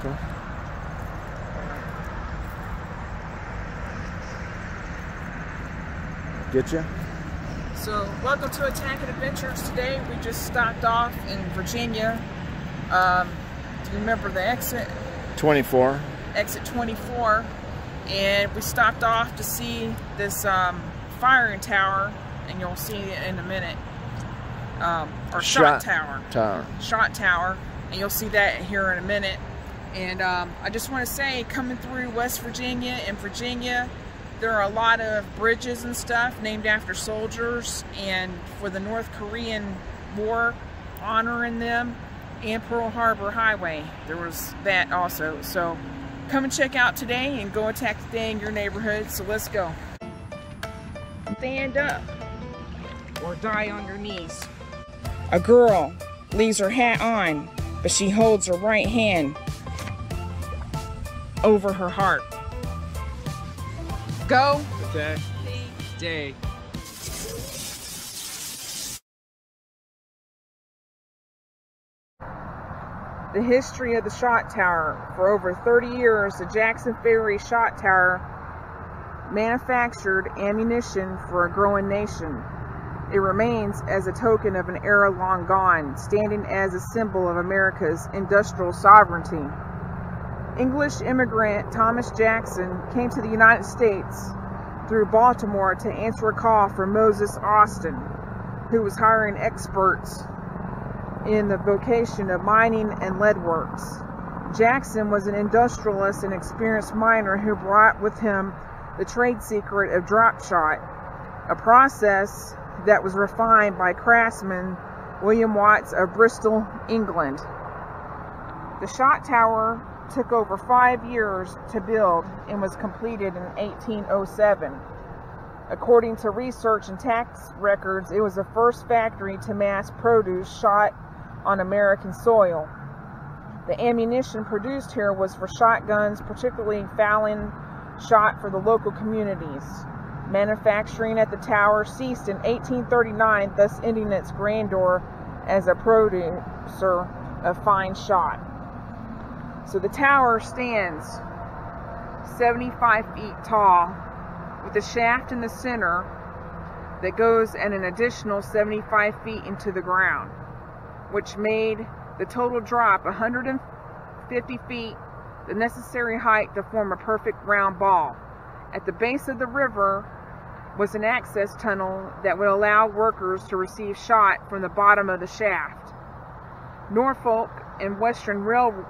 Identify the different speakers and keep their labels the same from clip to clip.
Speaker 1: Okay. Get you?
Speaker 2: So, welcome to Attackett Adventures. Today we just stopped off in Virginia. Do you remember the exit?
Speaker 1: 24.
Speaker 2: Exit 24. And we stopped off to see this firing tower, and you'll see it in a minute. Or shot tower. Shot tower. And you'll see that here in a minute. And I just want to say, coming through West Virginia and Virginia, there are a lot of bridges and stuff named after soldiers, and for the North Korean War, honoring them, and Pearl Harbor Highway, there was that also. So come and check out today and go attack today in your neighborhood. So let's go. Stand up or die on your knees. A girl leaves her hat on, but she holds her right hand over her heart. Go.
Speaker 1: Attack.
Speaker 2: Day. The history of the shot tower. For over 30 years, the Jackson Ferry shot tower manufactured ammunition for a growing nation. It remains as a token of an era long gone, standing as a symbol of America's industrial sovereignty. English immigrant Thomas Jackson came to the United States through Baltimore to answer a call from Moses Austin, who was hiring experts in the vocation of mining and lead works. Jackson was an industrialist and experienced miner who brought with him the trade secret of drop shot, a process that was refined by craftsman William Watts of Bristol, England. The shot tower took over 5 years to build and was completed in 1807. According to research and tax records, it was the first factory to mass produce shot on American soil. The ammunition produced here was for shotguns, particularly Fallon shot for the local communities. Manufacturing at the tower ceased in 1839, thus ending its grandeur as a producer of fine shot. So the tower stands 75 feet tall with a shaft in the center that goes at an additional 75 feet into the ground, which made the total drop 150 feet, the necessary height to form a perfect round ball. At the base of the river was an access tunnel that would allow workers to receive shot from the bottom of the shaft. Norfolk and Western Railroad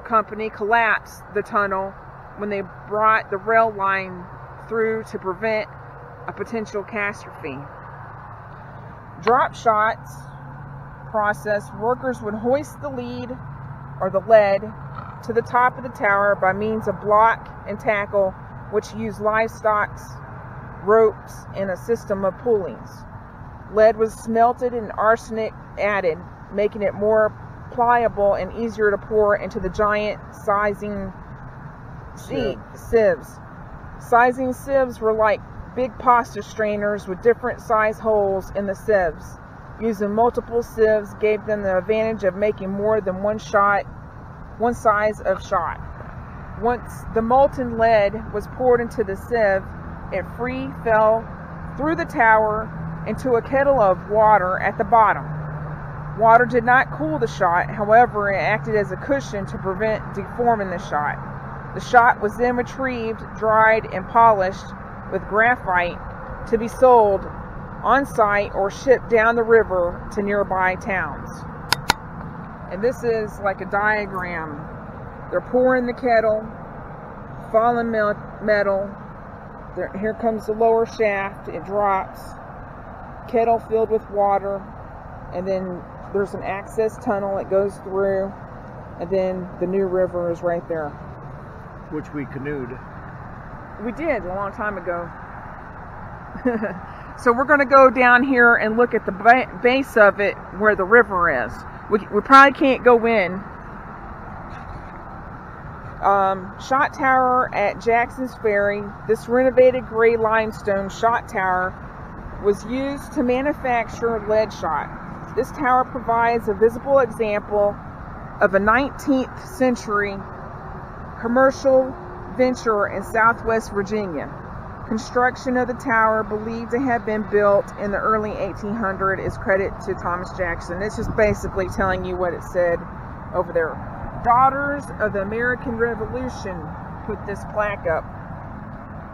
Speaker 2: Company collapsed the tunnel when they brought the rail line through to prevent a potential catastrophe. Drop shots process, workers would hoist the lead or the lead to the top of the tower by means of block and tackle, which used livestock, ropes, and a system of pulleys. Lead was smelted and arsenic added, making it more pliable and easier to pour into the giant sizing sieves. Sizing sieves were like big pasta strainers with different size holes in the sieves. Using multiple sieves gave them the advantage of making more than one size of shot. Once the molten lead was poured into the sieve, it free fell through the tower into a kettle of water at the bottom. Water did not cool the shot, however, it acted as a cushion to prevent deforming the shot. The shot was then retrieved, dried, and polished with graphite to be sold on site or shipped down the river to nearby towns. And this is like a diagram. They're pouring the kettle, fallen metal. Here comes the lower shaft, it drops, kettle filled with water, and then there's an access tunnel it goes through, and then the new river is right there.
Speaker 1: Which we canoed.
Speaker 2: We did a long time ago. So we're going to go down here and look at the base of it where the river is. We probably can't go in. Shot tower at Jackson's Ferry. This renovated gray limestone shot tower was used to manufacture lead shot. This tower provides a visible example of a 19th century commercial venture in Southwest Virginia. Construction of the tower, believed to have been built in the early 1800s, is credit to Thomas Jackson. It's just basically telling you what it said over there. Daughters of the American Revolution put this plaque up.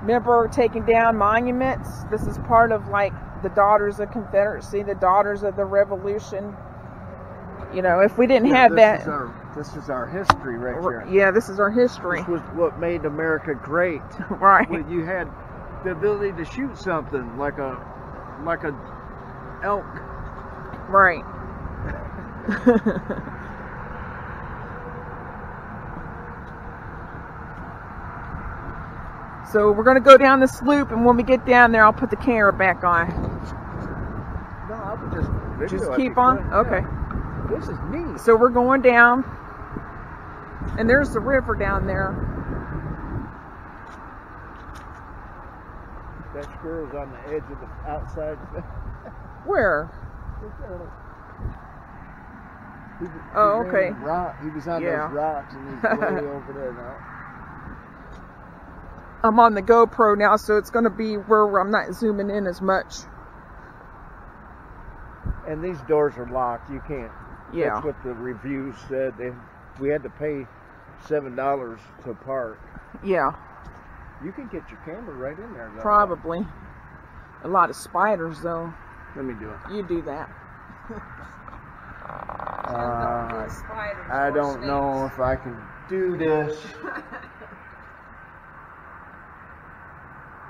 Speaker 2: Remember taking down monuments? This is part of like the Daughters of Confederacy, the Daughters of the Revolution. You know, if we didn't have that...
Speaker 1: This is our history right here.
Speaker 2: Yeah, this is our history.
Speaker 1: This was what made America great.
Speaker 2: Right.
Speaker 1: When you had the ability to shoot something like a elk.
Speaker 2: Right. So we're going to go down this loop, and when we get down there, I'll put the camera back on.
Speaker 1: No, I would
Speaker 2: just keep on? Okay.
Speaker 1: Yeah. This is neat.
Speaker 2: So we're going down, and there's the river down there.
Speaker 1: That squirrel's on the edge of the outside.
Speaker 2: Where? Oh, okay.
Speaker 1: He was on those rocks, and he's way over there now.
Speaker 2: I'm on the GoPro now, so it's going to be where I'm not zooming in as much.
Speaker 1: And these doors are locked. You can't.
Speaker 2: Yeah.
Speaker 1: That's what the reviews said. We had to pay $7 to park.
Speaker 2: Yeah.
Speaker 1: You can get your camera right in there, though.
Speaker 2: Probably. A lot of spiders, though.
Speaker 1: Let me do it.
Speaker 2: You do that.
Speaker 1: I don't know if I can do this.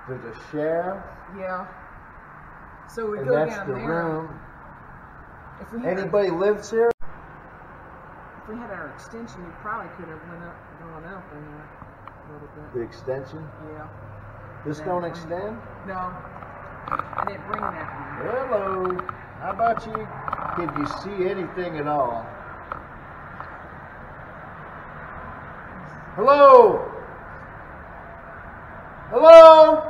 Speaker 1: There's a shaft.
Speaker 2: Yeah. So we
Speaker 1: and
Speaker 2: go
Speaker 1: that's
Speaker 2: down
Speaker 1: the
Speaker 2: there.
Speaker 1: room. Anybody lives here?
Speaker 2: If we had our extension, we probably could have gone up in there a little bit.
Speaker 1: The extension?
Speaker 2: Yeah.
Speaker 1: This don't extend?
Speaker 2: No. I didn't bring that one.
Speaker 1: Hello. How about you? Can you see anything at all? Hello? Hello?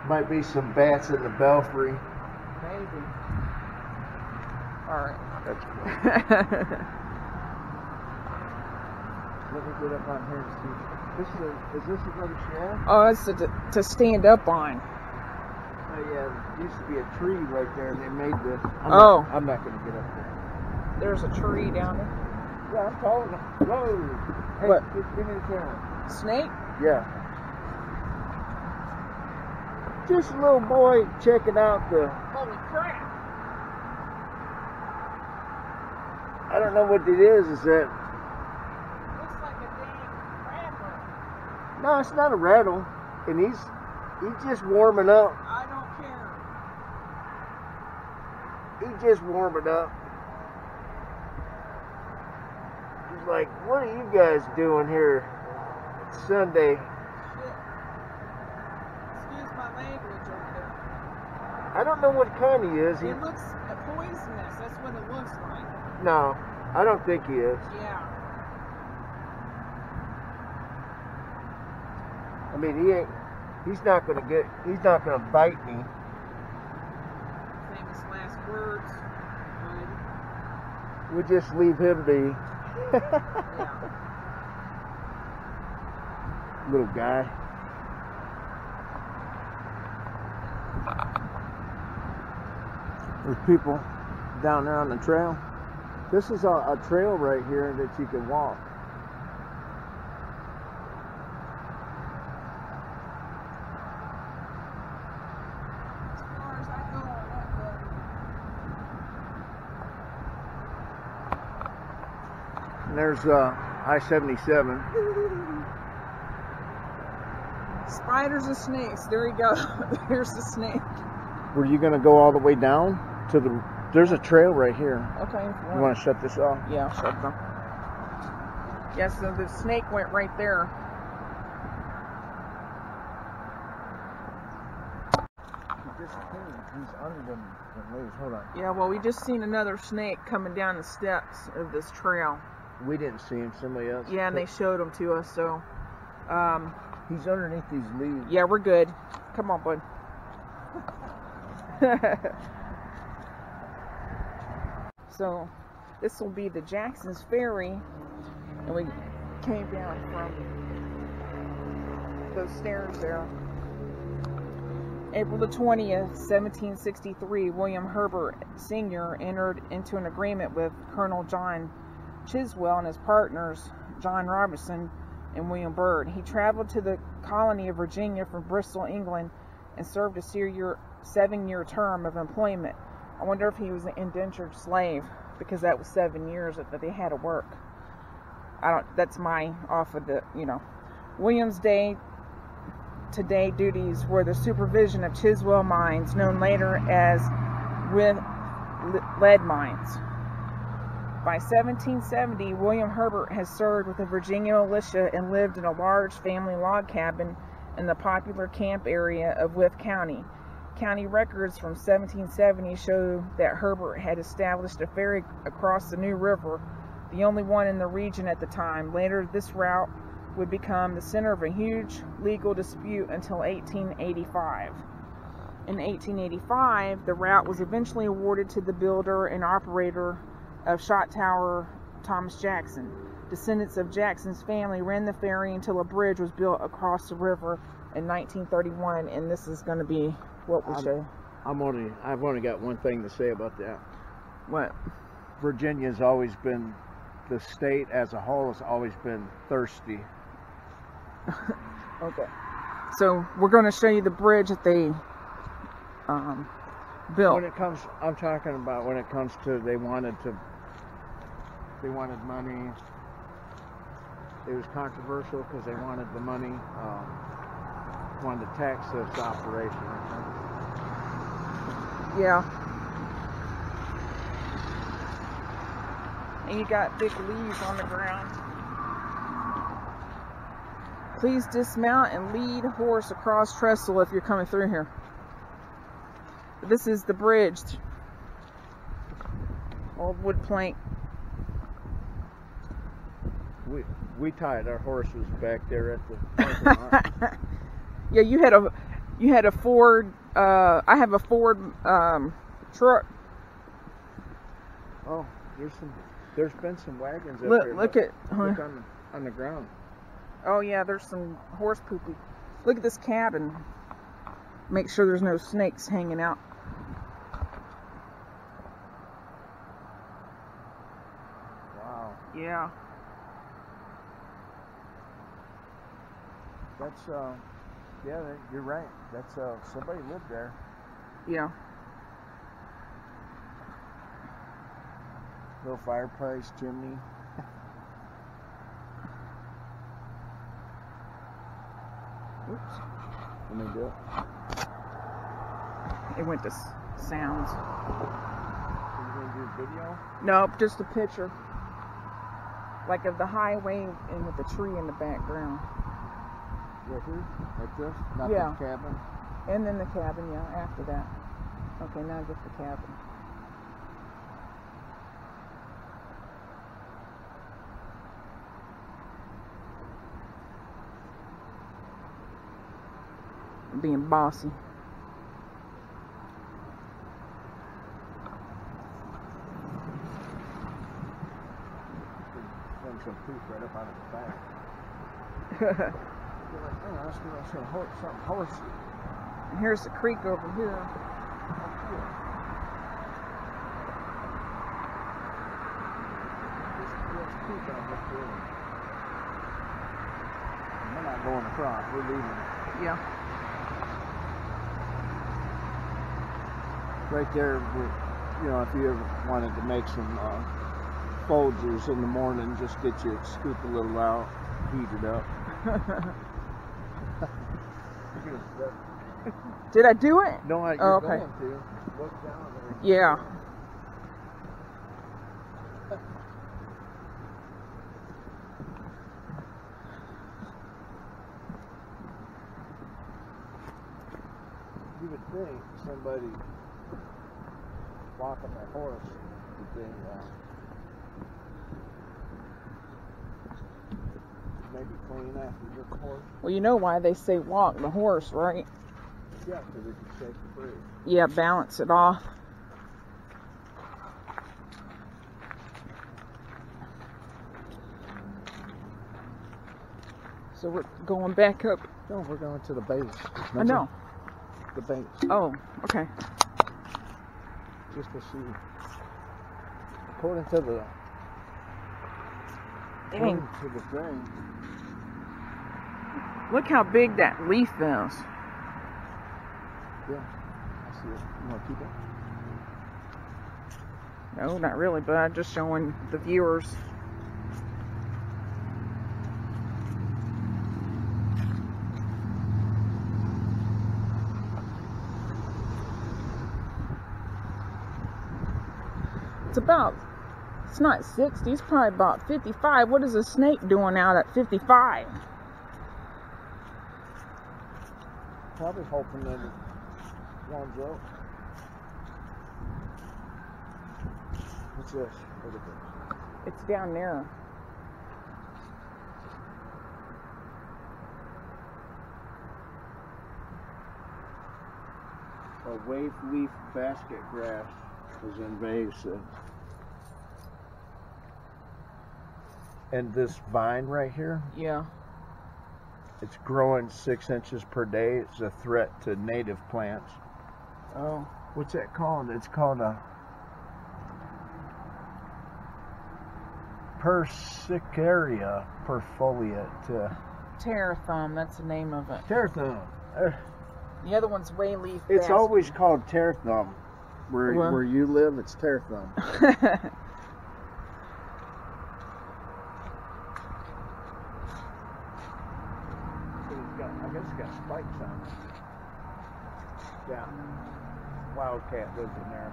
Speaker 1: Might be some bats in the belfry.
Speaker 2: Maybe. All right.
Speaker 1: That's cool. Let me get up on here and see. Is this another shaft?
Speaker 2: Oh, it's to stand up on.
Speaker 1: Oh yeah, there used to be a tree right there, and they made this. I'm not going to get up there.
Speaker 2: There's a tree down there.
Speaker 1: Yeah, I'm calling them. Whoa. Hey,
Speaker 2: what?
Speaker 1: Give me the camera.
Speaker 2: Snake?
Speaker 1: Yeah. Just a little boy checking out the...
Speaker 2: Holy crap.
Speaker 1: I don't know what it is. Is that...
Speaker 2: Looks like a dang rattler.
Speaker 1: No, it's not a rattle. And he's just warming up.
Speaker 2: I don't care.
Speaker 1: He's just warming up. He's like, what are you guys doing here Sunday?
Speaker 2: Shit. Excuse my language over there.
Speaker 1: I don't know what kind he is.
Speaker 2: It looks poisonous. That's what it looks like.
Speaker 1: No, I don't think he is.
Speaker 2: Yeah.
Speaker 1: I mean, he's not gonna bite me.
Speaker 2: Famous last words.
Speaker 1: We'll just leave him be.
Speaker 2: Yeah.
Speaker 1: Little guy. There's people down there on the trail. This is a trail right here that you can walk.
Speaker 2: As far as I go on that
Speaker 1: And there's I-77.
Speaker 2: Spiders and snakes. There you go. There's the snake.
Speaker 1: Were you gonna go all the way down to the? There's a trail right here.
Speaker 2: Okay.
Speaker 1: You want to shut this off?
Speaker 2: Yeah, shut them. Yeah, so the snake went right there.
Speaker 1: He disappeared. He's under them leaves. Hold on.
Speaker 2: Yeah, well, we just seen another snake coming down the steps of this trail.
Speaker 1: We didn't see him. Somebody else.
Speaker 2: Yeah, and they showed him to us, so.
Speaker 1: He's underneath these leaves.
Speaker 2: Yeah, we're good. Come on, bud. So this will be the Jackson's Ferry, and we came down from those stairs there. April the 20th, 1763, William Herbert Sr. entered into an agreement with Colonel John Chiswell and his partners, John Robinson and William Byrd. He traveled to the colony of Virginia from Bristol, England, and served a 7-year term of employment. I wonder if he was an indentured slave, because that was 7 years that they had to work. That's my off of the, William's day-to-day duties were the supervision of Chiswell mines, known later as lead mines. By 1770, William Herbert has served with the Virginia militia and lived in a large family log cabin in the popular camp area of Wythe County. County records from 1770 show that Herbert had established a ferry across the New River, the only one in the region at the time. Later, this route would become the center of a huge legal dispute until 1885. In 1885, the route was eventually awarded to the builder and operator of Shot Tower, Thomas Jackson. Descendants of Jackson's family ran the ferry until a bridge was built across the river in 1931, and this is going to be what we show.
Speaker 1: I've only got one thing to say about that.
Speaker 2: What?
Speaker 1: Virginia's always been, the state as a whole has always been thirsty.
Speaker 2: Okay. So we're going to show you the bridge that they built.
Speaker 1: When it comes, I'm talking about when it comes to they wanted money. It was controversial because they wanted the money. Wanted to tax this operation.
Speaker 2: Yeah. And you got big leaves on the ground. Please dismount and lead horse across trestle if you're coming through here. This is the bridge. Old wood plank.
Speaker 1: We tied our horses back there at the parking lot.
Speaker 2: Yeah, you had a Ford. I have a Ford truck.
Speaker 1: Oh, there's been some wagons up there.
Speaker 2: Look
Speaker 1: on the ground.
Speaker 2: Oh yeah, there's some horse poopy. Look at this cabin. Make sure there's no snakes hanging out.
Speaker 1: Wow.
Speaker 2: Yeah.
Speaker 1: That's yeah, you're right. That's somebody lived there.
Speaker 2: Yeah.
Speaker 1: Little fireplace, chimney. Oops. Let me do it.
Speaker 2: It went to sounds.
Speaker 1: Are you going to do a video?
Speaker 2: Nope, just a picture. Like of the highway and with the tree in the background.
Speaker 1: Right here? Like this? Not
Speaker 2: Yeah.
Speaker 1: the cabin?
Speaker 2: And then the cabin, yeah, after that. Okay, now just the cabin. Being bossy.
Speaker 1: Run some poop right up out of the back. You're like, oh, that's something horsey.
Speaker 2: And here's the creek over here.
Speaker 1: There's poop out here. We're not going across. We're leaving.
Speaker 2: Yeah.
Speaker 1: Right there, if you ever wanted to make some Folgers in the morning, just scoop a little out, heat it up.
Speaker 2: Did I do it?
Speaker 1: No, you're
Speaker 2: okay.
Speaker 1: going to. Look down there.
Speaker 2: Yeah.
Speaker 1: You would think somebody walking their horse would think, maybe clean after the horse.
Speaker 2: Well, you know why they say walk the horse, right?
Speaker 1: Yeah, because it can shake the bridge.
Speaker 2: Yeah, balance it off. So we're going back up.
Speaker 1: No, we're going to the base.
Speaker 2: I know.
Speaker 1: The base.
Speaker 2: Oh, okay.
Speaker 1: Just to see. According to the
Speaker 2: Dang.
Speaker 1: to the thing.
Speaker 2: Look how big that leaf is.
Speaker 1: Yeah. I see it. You want to keep it?
Speaker 2: No, not really, but I'm just showing the viewers. It's not 60, it's probably about 55. What is a snake doing out at 55?
Speaker 1: Probably hoping that it warms up. What's this? Look at this.
Speaker 2: It's down there.
Speaker 1: A wave leaf basket grass is invasive. And this vine right here,
Speaker 2: Yeah.
Speaker 1: it's growing 6 inches per day. It's a threat to native plants.
Speaker 2: Oh.
Speaker 1: What's that called? It's called a Persicaria perfoliate.
Speaker 2: Terrathum, that's the name of it.
Speaker 1: Terrathum.
Speaker 2: The other one's wayleaf.
Speaker 1: It's
Speaker 2: basket.
Speaker 1: always called terrathum. Where you live, it's terrathum. I guess it's got spikes on it. Yeah. Wildcat lives in there.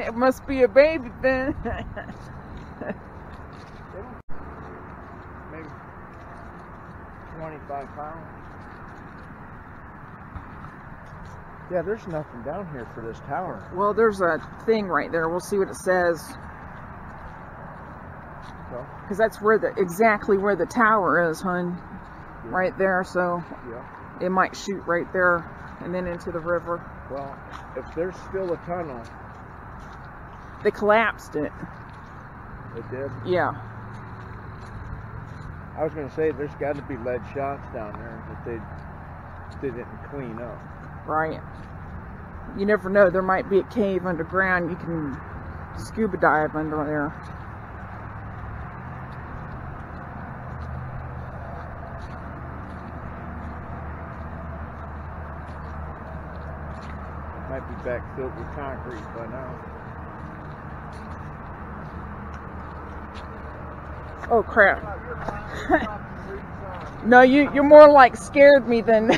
Speaker 2: It must be a baby then.
Speaker 1: Maybe 25 pounds. Yeah, there's nothing down here for this tower.
Speaker 2: Well, there's a thing right there. We'll see what it says. Because that's where exactly where the tower is, hon. Yeah. Right there, so
Speaker 1: yeah.
Speaker 2: It might shoot right there and then into the river.
Speaker 1: Well, if there's still a tunnel.
Speaker 2: They collapsed it.
Speaker 1: It did?
Speaker 2: Yeah.
Speaker 1: I was going to say, there's got to be lead shots down there that they didn't clean up.
Speaker 2: Right. You never know. There might be a cave underground. You can scuba dive under there.
Speaker 1: Might be backfilled with concrete by now.
Speaker 2: Oh crap. No, you're more like scared me than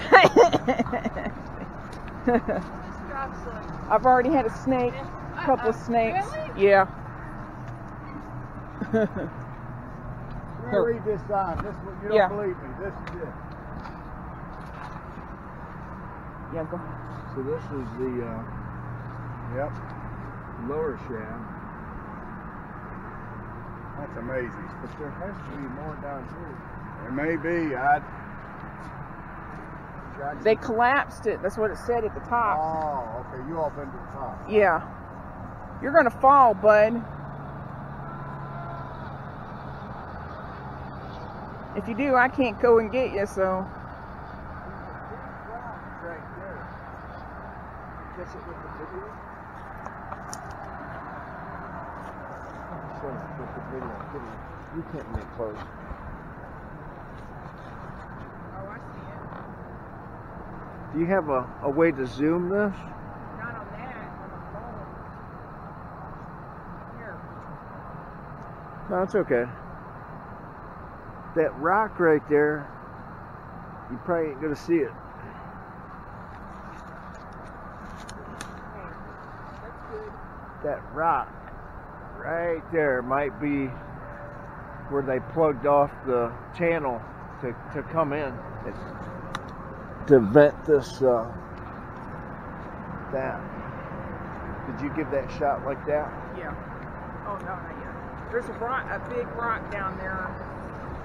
Speaker 2: I've already had a snake, a couple of snakes.
Speaker 3: Really?
Speaker 2: Yeah.
Speaker 1: Read this sign. This one, you don't believe me. This is it.
Speaker 2: Yeah, go.
Speaker 1: So this is the lower shaft.
Speaker 3: That's amazing.
Speaker 1: But there has to be more down here.
Speaker 3: It may be.
Speaker 2: They collapsed it. That's what it said at the top.
Speaker 3: Oh, okay. You all been to the top.
Speaker 2: Yeah. You're gonna fall, bud. If you do, I can't go and get you, so.
Speaker 1: Right there. Catch it with the video. Show it with the video. You can't make close.
Speaker 2: Oh, I see it.
Speaker 1: Do you have a way to zoom this?
Speaker 2: Not on that, on the phone. Here.
Speaker 1: No, it's okay. That rock right there, you probably ain't gonna see it.
Speaker 2: That's good.
Speaker 1: That rock right there might be where they plugged off the channel to come in to vent this that. Did you give that shot like that?
Speaker 2: Yeah. Oh, no, not yet. There's a big rock down there.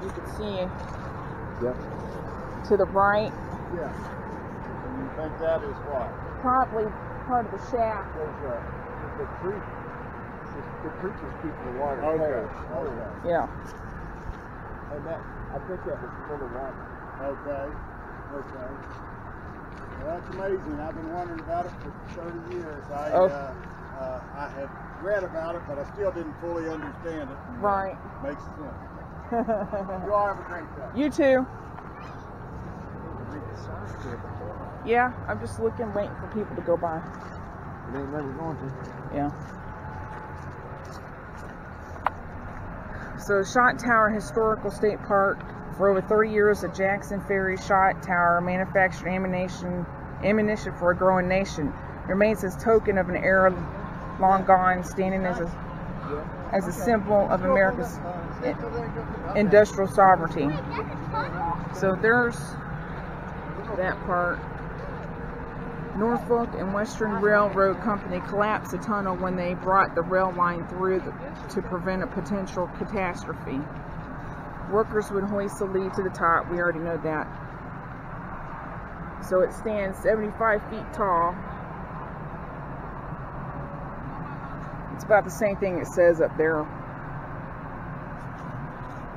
Speaker 2: You can see
Speaker 1: Yep.
Speaker 2: to the right.
Speaker 3: Yeah. And you think that is what?
Speaker 2: Probably part of the shaft.
Speaker 1: There's the creek. The creek is keeping the water
Speaker 3: Okay.
Speaker 1: cold.
Speaker 3: Okay.
Speaker 2: Yeah.
Speaker 1: And I think that was full of water.
Speaker 3: Okay. Okay. Well, that's amazing. I've been wondering about it for 30 years. I had read about it, but I still didn't fully understand it.
Speaker 2: Right.
Speaker 3: Makes sense. You all have a great day.
Speaker 2: You too. Yeah, I'm just looking, waiting for people to go by.
Speaker 1: It ain't never going to.
Speaker 2: Yeah. So, Shot Tower Historical State Park. For over 30 years, the Jackson Ferry Shot Tower manufactured ammunition for a growing nation. Remains as token of an era long gone, standing as a symbol of America's industrial sovereignty. So there's that part. Norfolk and Western Railroad Company collapsed the tunnel when they brought the rail line through to prevent a potential catastrophe. Workers would hoist the lead to the top. We already know that. So it stands 75 feet tall. It's about the same thing it says up there.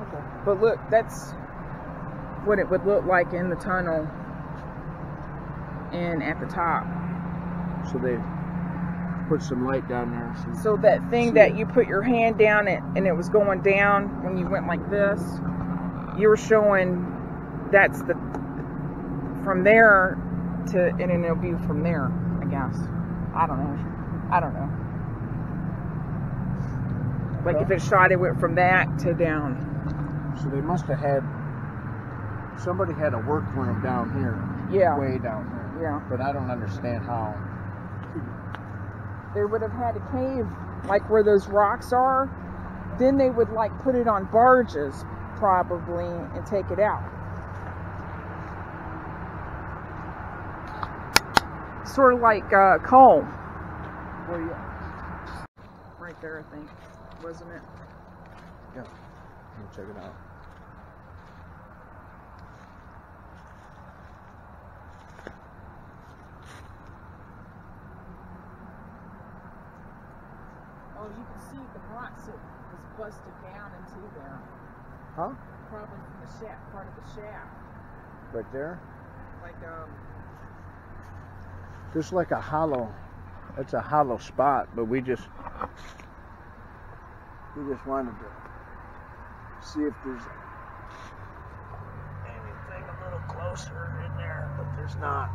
Speaker 2: Okay. But look, that's what it would look like in the tunnel and at the top.
Speaker 1: So they put some light down there.
Speaker 2: So that thing that you put your hand down and it was going down when you went like this, you were showing that's the from there to, and then it'll be from there, I guess. I don't know. Like if it shot, it went from that to down.
Speaker 1: So they must have had, somebody had a workroom down here.
Speaker 2: Yeah.
Speaker 1: Way down here.
Speaker 2: Yeah.
Speaker 1: But I don't understand how.
Speaker 2: They would have had a cave like where those rocks are. Then they would like put it on barges probably and take it out. Sort of like coal.
Speaker 1: Where you at?
Speaker 2: Right there, I think. Wasn't it?
Speaker 1: Yeah. Let me check it out.
Speaker 2: Oh, you can see the blocks that was busted down into there.
Speaker 1: Huh?
Speaker 2: Probably from the shaft, part of the shaft.
Speaker 1: Right there?
Speaker 2: Like,
Speaker 1: Just like a hollow. It's a hollow spot, but we just wanted to see if there's anything a little closer in there, but there's not.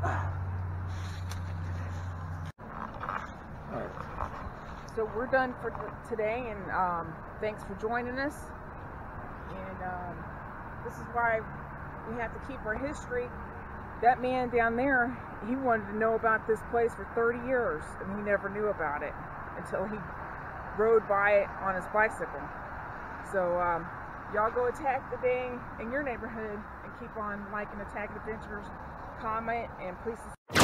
Speaker 1: All right.
Speaker 2: So we're done for today, and thanks for joining us. And this is why we have to keep our history. That man down there, he wanted to know about this place for 30 years, and he never knew about it until he rode by it on his bicycle. So y'all go attack the thing in your neighborhood and keep on liking Attackett Adventures, comment, and please subscribe.